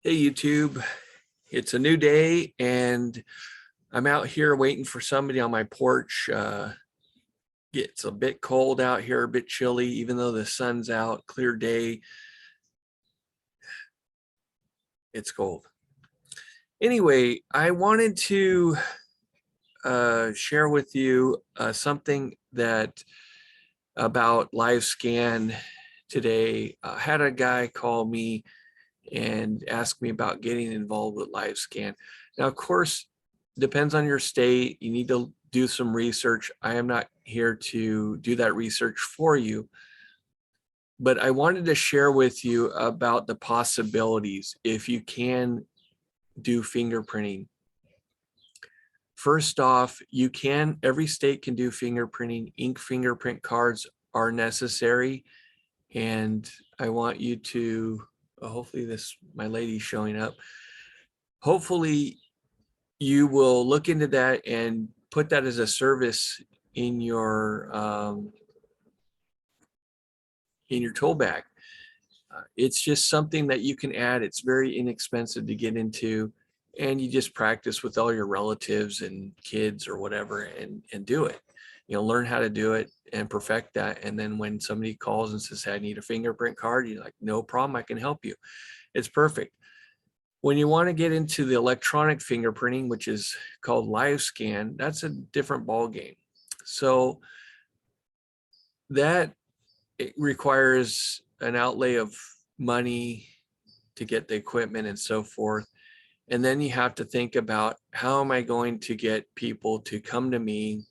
Hey YouTube, it's a new day and I'm out here waiting for somebody on my porch. It's a bit cold out here, a bit chilly, even though the sun's out, clear day, it's cold. Anyway, I wanted to share with you something that about live scan today. I had a guy call me and ask me about getting involved with live scan. Now, of course, depends on your state. You need to do some research. I am not here to do that research for you, but I wanted to share with you about the possibilities if you can do fingerprinting. First off, every state can do fingerprinting. Ink fingerprint cards are necessary. And I want you to, hopefully my lady's showing up. Hopefully you will look into that and put that as a service in your tool bag. It's just something that you can add. It's very inexpensive to get into, and you just practice with all your relatives and kids or whatever and do it. Learn how to do it and perfect that. And then when somebody calls and says, hey, I need a fingerprint card, you're like, no problem, I can help you. It's perfect. When you want to get into the electronic fingerprinting, which is called live scan, that's a different ball game. So that it requires an outlay of money to get the equipment and so forth. And then you have to think about, how am I going to get people to come to me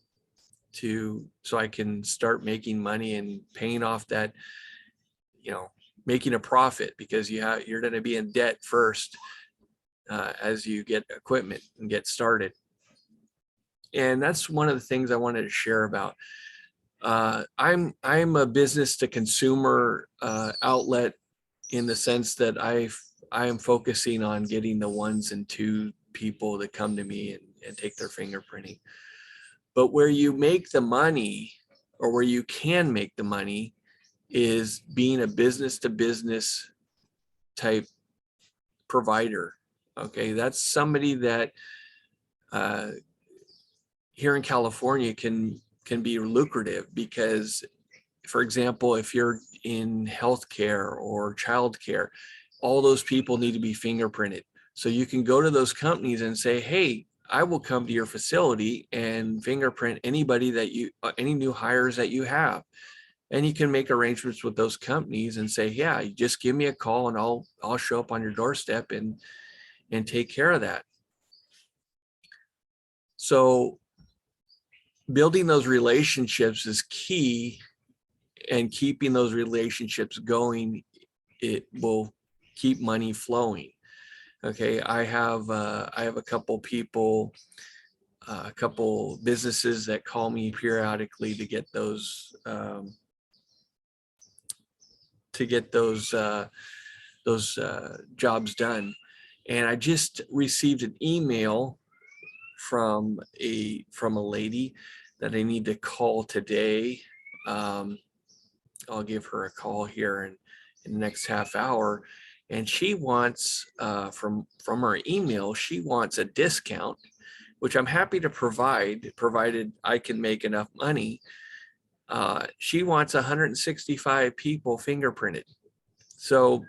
so I can start making money and paying off that, making a profit, because you're going to be in debt first as you get equipment and get started. And that's one of the things I wanted to share about. I'm a business to consumer outlet, in the sense that I am focusing on getting the 1 and 2 people that come to me and take their fingerprinting. But where you make the money, or where you can make the money, is being a business to business type provider. Okay, that's somebody that here in California can be lucrative, because, for example, if you're in healthcare or childcare, all those people need to be fingerprinted. So you can go to those companies and say, hey, I will come to your facility and fingerprint anybody any new hires that you have. And you can make arrangements with those companies and say, yeah, you just give me a call and I'll show up on your doorstep and take care of that. So building those relationships is key, and keeping those relationships going, it will keep money flowing. Okay, I have a couple people, a couple businesses that call me periodically to get those jobs done. And I just received an email from a lady that I need to call today. I'll give her a call here in the next half hour, and she wants from her email, she wants a discount, which I'm happy to provide, provided I can make enough money. She wants 165 people fingerprinted. So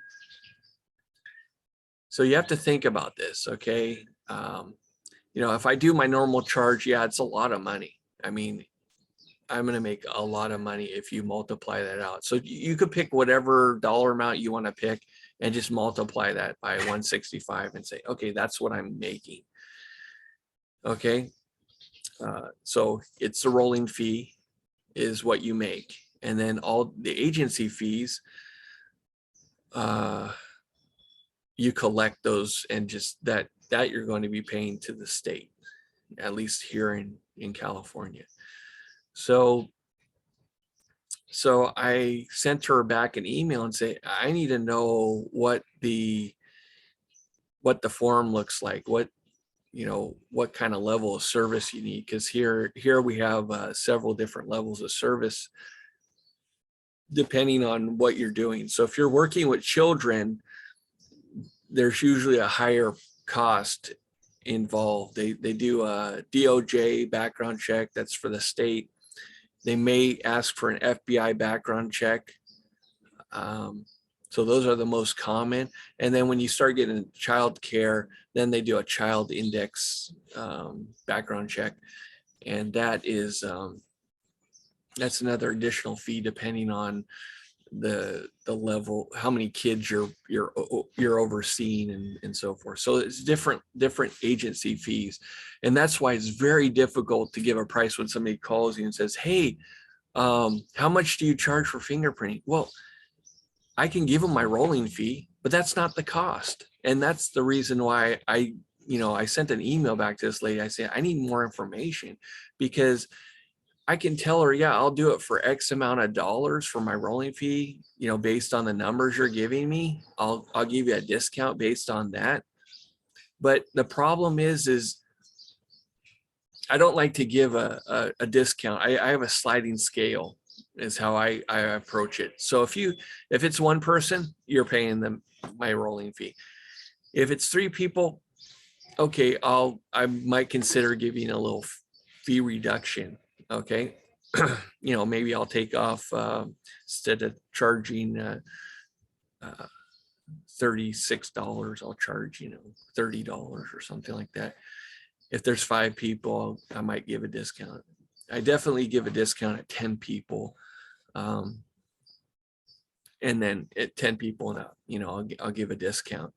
you have to think about this, okay? If I do my normal charge, yeah, it's a lot of money. I mean, I'm going to make a lot of money if you multiply that out. So you could pick whatever dollar amount you want to pick and just multiply that by 165 and say, okay, that's what I'm making. Okay. So it's the rolling fee is what you make. And then all the agency fees, you collect those, and just that you're going to be paying to the state, at least here in California. So I sent her back an email and say, I need to know what the form looks like, what kind of level of service you need, because here we have several different levels of service depending on what you're doing. So if you're working with children, there's usually a higher cost involved. They do a DOJ background check. That's for the state. They may ask for an FBI background check. So those are the most common. And then when you start getting child care, then they do a child index background check. And that is, that's another additional fee depending on the level, how many kids you're overseeing and so forth. So it's different agency fees. And that's why it's very difficult to give a price when somebody calls you and says, hey, how much do you charge for fingerprinting? Well, I can give them my rolling fee, but that's not the cost. And that's the reason why I sent an email back to this lady. I said, I need more information, because I can tell her, yeah, I'll do it for X amount of dollars for my rolling fee, based on the numbers you're giving me. I'll give you a discount based on that. But the problem is I don't like to give a discount. I have a sliding scale is how I approach it. So if it's one person, you're paying them my rolling fee. If it's three people, okay, I might consider giving a little fee reduction. Okay. Maybe I'll take off, instead of charging $36, I'll charge, $30 or something like that. If there's 5 people, I might give a discount. I definitely give a discount at 10 people. And then at 10 people and up, I'll give a discount,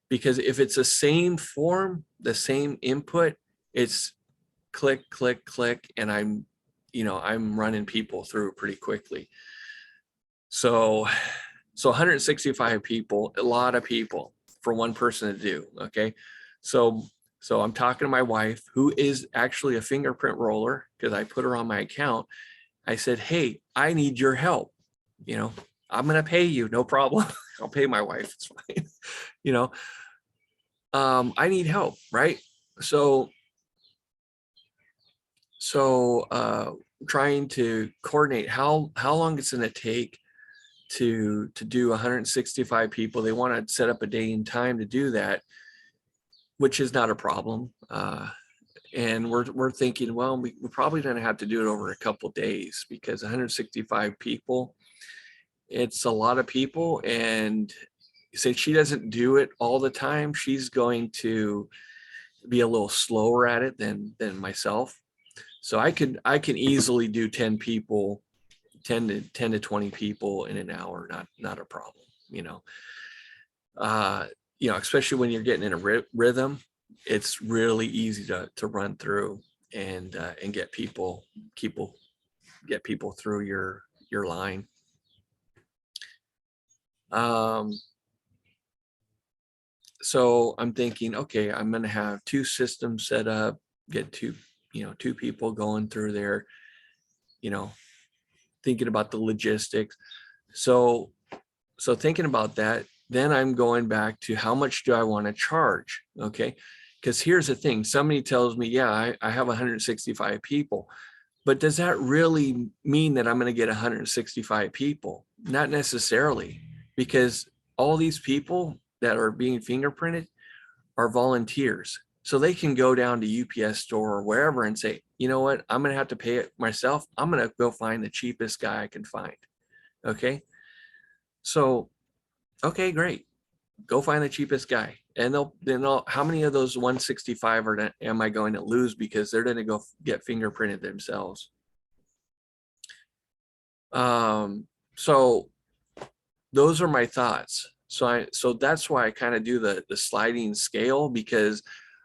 because if it's the same form, the same input, it's click, click, click. And I'm running people through pretty quickly. So 165 people, a lot of people for one person to do. Okay. So I'm talking to my wife, who is actually a fingerprint roller, because I put her on my account. I said, hey, I need your help. I'm going to pay you. No problem. I'll pay my wife. It's fine. I need help. Right. So trying to coordinate how long it's going to take to do 165 people. They want to set up a day and time to do that, which is not a problem. And we're thinking, well, we're probably going to have to do it over a couple of days, because 165 people, it's a lot of people. And since she doesn't do it all the time, she's going to be a little slower at it than myself. So I can easily do 10 people, 10 to 20 people in an hour. Not a problem, especially when you're getting in a rhythm. It's really easy to run through and get people through your line. So I'm thinking, okay, I'm going to have 2 systems set up, get 2 people going through there, thinking about the logistics. So thinking about that, then I'm going back to how much do I want to charge? Okay. Because here's the thing, somebody tells me, yeah, I have 165 people, but does that really mean that I'm going to get 165 people? Not necessarily, because all these people that are being fingerprinted are volunteers. So they can go down to UPS store or wherever and say, you know what, I'm going to have to pay it myself. I'm going to go find the cheapest guy I can find. Okay. So, okay, great. Go find the cheapest guy. And how many of those 165 am I going to lose because they're going to go get fingerprinted themselves? So those are my thoughts. So that's why I kind of do the sliding scale, because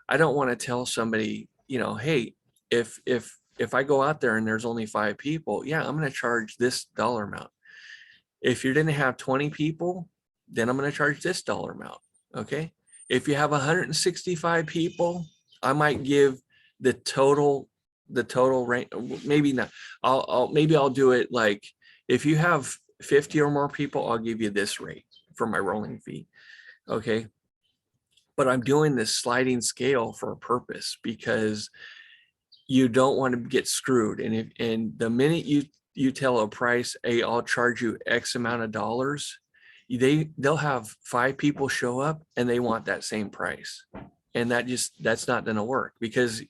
I don't want to tell somebody, hey, if I go out there and there's only 5 people, yeah, I'm going to charge this dollar amount. If you're going to have 20 people, then I'm going to charge this dollar amount. Okay. If you have 165 people, I might give the total range. Maybe not. Maybe I'll do it like, if you have 50 or more people, I'll give you this rate for my rolling fee. Okay. But I'm doing this sliding scale for a purpose, because you don't want to get screwed. And the minute you tell a price, hey, I'll charge you X amount of dollars, they'll have 5 people show up and they want that same price. And that's not going to work, because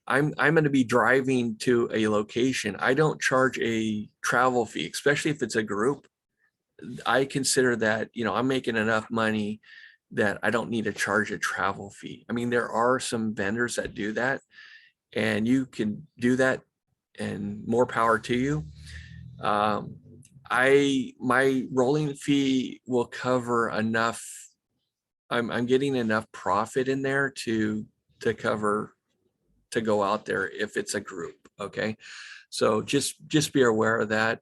I'm going to be driving to a location. I don't charge a travel fee, especially if it's a group. I consider that, I'm making enough money that I don't need to charge a travel fee. I mean, there are some vendors that do that, and you can do that, and more power to you. My rolling fee will cover enough. I'm getting enough profit in there to cover, to go out there if it's a group. Okay. So just be aware of that.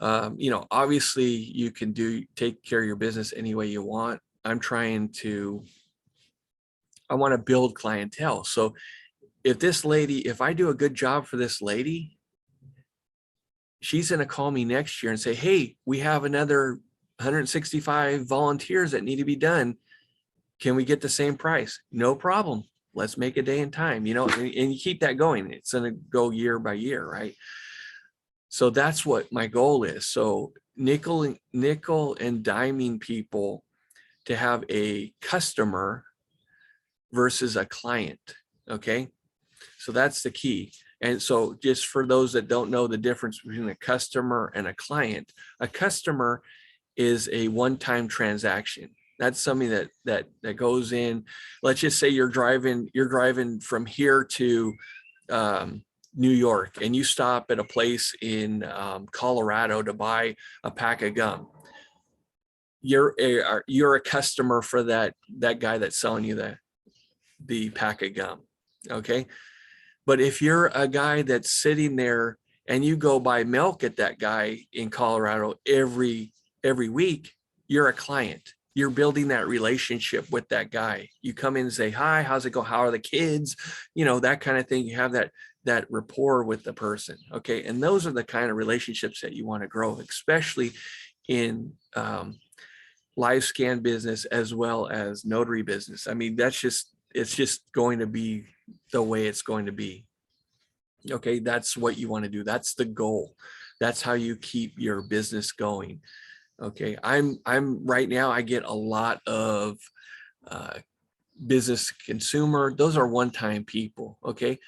Obviously you can take care of your business any way you want. I want to build clientele. So if I do a good job for this lady, she's going to call me next year and say, hey, we have another 165 volunteers that need to be done. Can we get the same price? No problem. Let's make a day and time, and you keep that going. It's going to go year by year, right? So that's what my goal is. So nickel and diming people to have a customer versus a client. Okay. So that's the key. And so just for those that don't know the difference between a customer and a customer is a one-time transaction. That's something that goes in. Let's just say you're driving from here to New York, and you stop at a place in Colorado to buy a pack of gum. You're a customer for that guy that's selling you the pack of gum. Okay. But if you're a guy that's sitting there and you go buy milk at that guy in Colorado every week, you're a client. You're building that relationship with that guy. You come in and say, hi, how's it go? How are the kids? That kind of thing. You have that rapport with the person. Okay. And those are the kind of relationships that you want to grow, especially in live scan business as well as notary business. I mean, it's just going to be the way it's going to be. Okay. That's what you want to do. That's the goal. That's how you keep your business going. Okay. I'm right now, I get a lot of business consumer. Those are one-time people. Okay.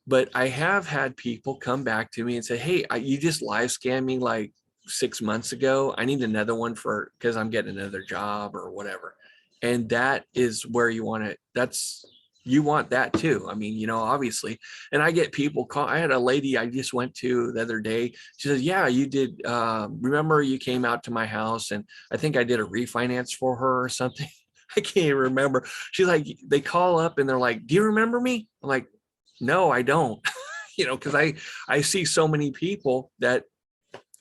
But I have had people come back to me and say, hey, you just live scanned me like 6 months ago. I need another one because I'm getting another job or whatever. And that is where you want it. You want that too. I mean, obviously. And I get people call. I had a lady I just went to the other day. She says, yeah, you did. Remember you came out to my house and I think I did a refinance for her or something. I can't even remember. She's like, they call up and they're like, do you remember me? I'm like, no, I don't. Because I see so many people that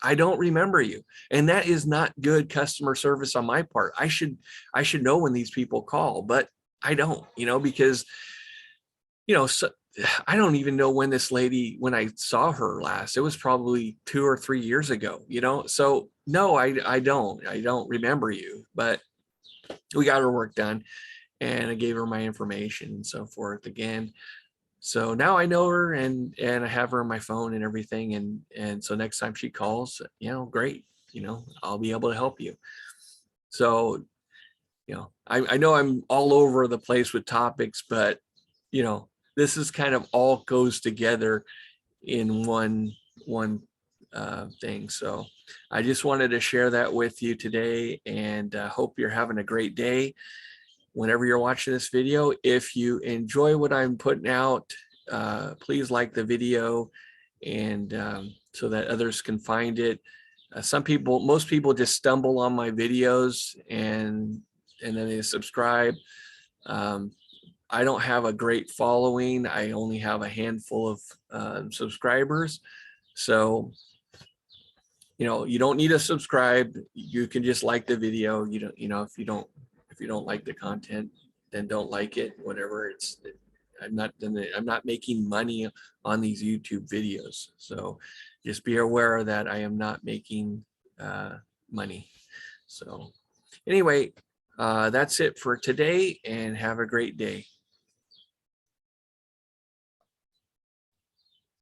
I don't remember you. And that is not good customer service on my part. I should know when these people call, but I don't, because, so I don't even know when this lady, when I saw her last, it was probably 2 or 3 years ago, so no, I don't remember you, but we got her work done and I gave her my information and so forth again. So now I know her and I have her on my phone and everything. And so next time she calls, great, I'll be able to help you. So, I know I'm all over the place with topics, but, this is kind of all goes together in one thing. So I just wanted to share that with you today and hope you're having a great day. Whenever you're watching this video, if you enjoy what I'm putting out, please like the video and so that others can find it. Most people just stumble on my videos and then they subscribe. I don't have a great following. I only have a handful of subscribers. So, you don't need to subscribe. You can just like the video. If you don't like the content, then don't like it, whatever. I'm not making money on these YouTube videos. So just be aware that I am not making money. So anyway, that's it for today and have a great day.